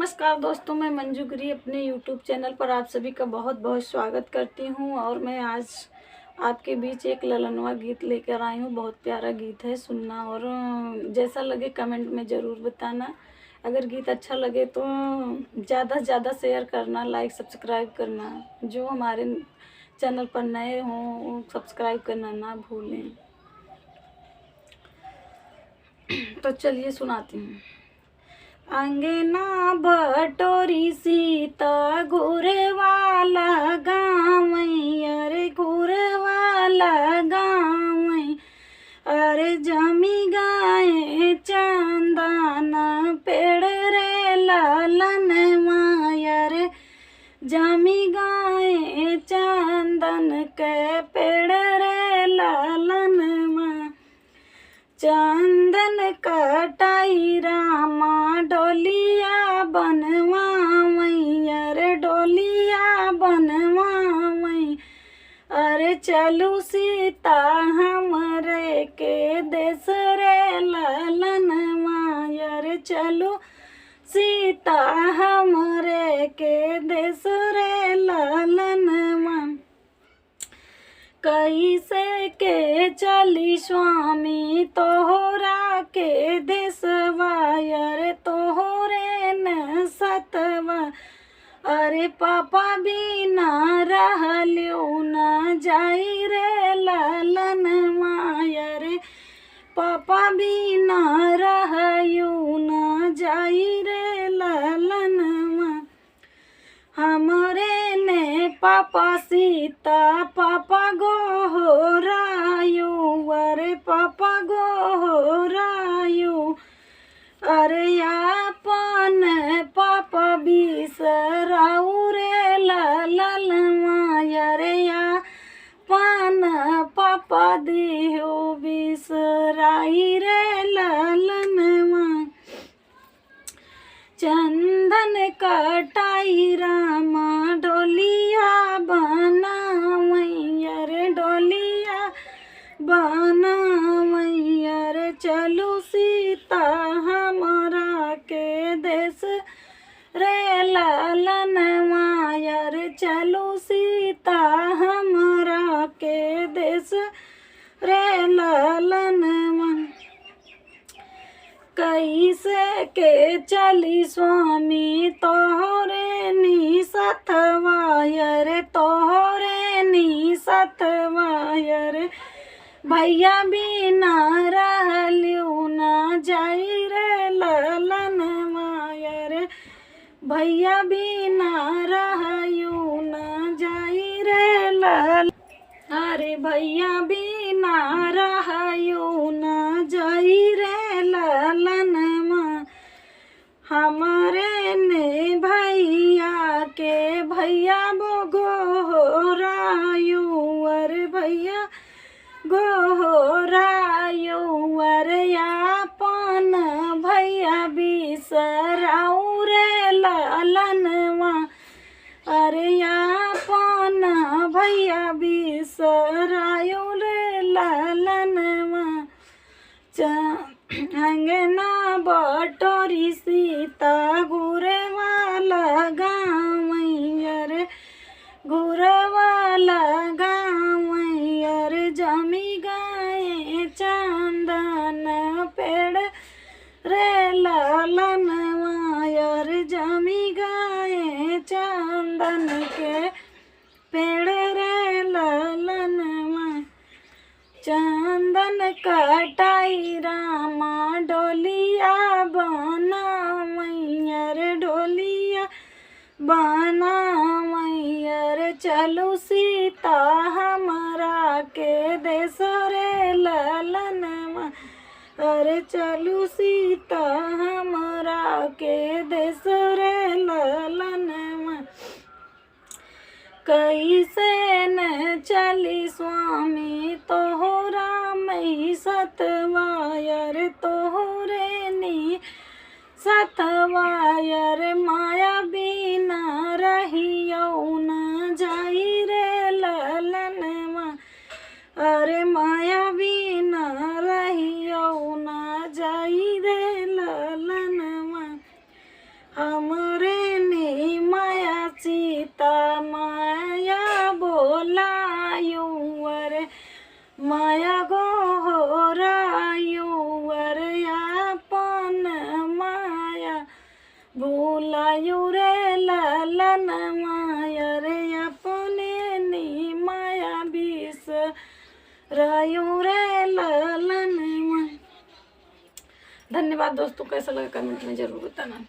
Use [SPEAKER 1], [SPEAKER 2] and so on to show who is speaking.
[SPEAKER 1] नमस्कार दोस्तों, मैं मंजू गिरी अपने YouTube चैनल पर आप सभी का बहुत बहुत स्वागत करती हूँ। और मैं आज आपके बीच एक ललनवा गीत लेकर आई हूँ। बहुत प्यारा गीत है, सुनना और जैसा लगे कमेंट में ज़रूर बताना। अगर गीत अच्छा लगे तो ज़्यादा से ज़्यादा शेयर करना, लाइक सब्सक्राइब करना। जो हमारे चैनल पर नए हों सब्सक्राइब करना ना भूलें। तो चलिए सुनाती हूँ। अंगना बटोरी सीता घुरवाला गाँव, अरे घुरवाला गाँव, अरे जमी गाए चंदन पेड़ रे लालन अरे जमी गाए चंदन के पेड़ रे लालन चंदन कटाई रामा डोलिया बनवावई, अरे डोलिया बनवावई, अरे चलू सीता हमरे के देश रे लालन अरे चलू सीता हमरे के देश रे लालन कैसे के चली स्वामी तोहरा के देशवा, अरे तोहरे न सतवा, अरे पापा बिना रहलियो न जाई रे लालन अरे पापा बिना रहयू न जाई रे लालन हमरे ने पापा सीता पापा गोहरायो, अरे पापा गोहरायो, अरे आपन पापा बिसराऊ रे लालन अरे आपन पापा दियो बिसराई रे लालन चंदन कटाई रामा डोलिया बनावई, अरे डोलिया बनावई, अरे चलू सीता हमरा के देश रे लालन अरे चलू सीता हमरा के देश रे लालन कैसे के चली स्वामी तोहरे नी सतवा, अरे तोहरे नी सतवा, अरे भैया बिना रहलियो न जाई रे लालन अरे भैया बिना रहयू न जाई रे लाल, अरे भैया बिना रहयू न जाई रे लालन हमारे ने भैया के भैया गोहरायू, अरे भैया गोहरायू, अरे आपन भैया बिसराऊ रे लालन अरे आपन भैया बिसरायू रे लालन अंगना बटोरी सीता घुरवाला गाँव, अरे घुरवाला गाँव, अरे जमी गाए चंदन पेड़ रे लालन अरे जमी गाए चंदन के पेड़ रे लालन चंदन कटाई रामा डोलिया बनावई, अरे डोलिया बनावई, अरे चलू सीता हमरा के देश रे लालन अरे चलू सीता हमरा के देश रे लालन कैसे न चली स्वामी तोहरा मई सतवा, अरे तोहरे नी सतवा, अरे माया बिना रहियो न जाई रे लालन अरे माया बिना रहियो न जाई रे लालन हमरे सीता माया बोलायो रे माया गोहरायो रे अपन माया भूलायो रे ललन माया रे अपने नी माया बिसरायो रे ललन माया। धन्यवाद दोस्तों, कैसा लगा कमेंट में ज़रूर बताना।